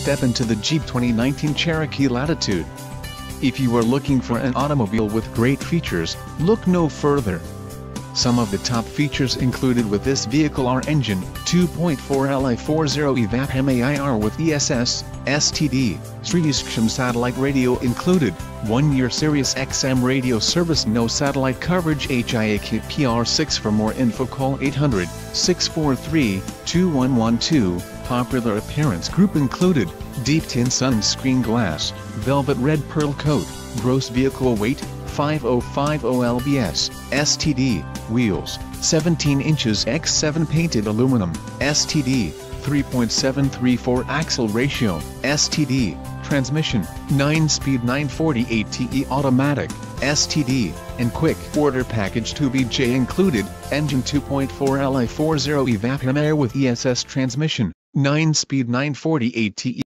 step into the Jeep 2019 Cherokee Latitude. If you are looking for an automobile with great features, look no further. Some of the top features included with this vehicle are engine, 2.4 Li40 EVAP MAIR with ESS, STD, SiriusXM satellite radio included, 1-year Sirius XM radio service, no satellite coverage, HIAKPR6. For more info call 800-643-2112, popular appearance group included, deep tin sunscreen glass, velvet red pearl coat, gross vehicle weight, 5050 lbs, STD, wheels, 17 inches x 7 painted aluminum, STD, 3.734 axle ratio, STD, transmission, 9-speed 940 TE automatic, STD, and quick order package 2BJ included, engine 2.4 Li40 EVAP MAIR with ESS transmission, 9-speed 940 TE.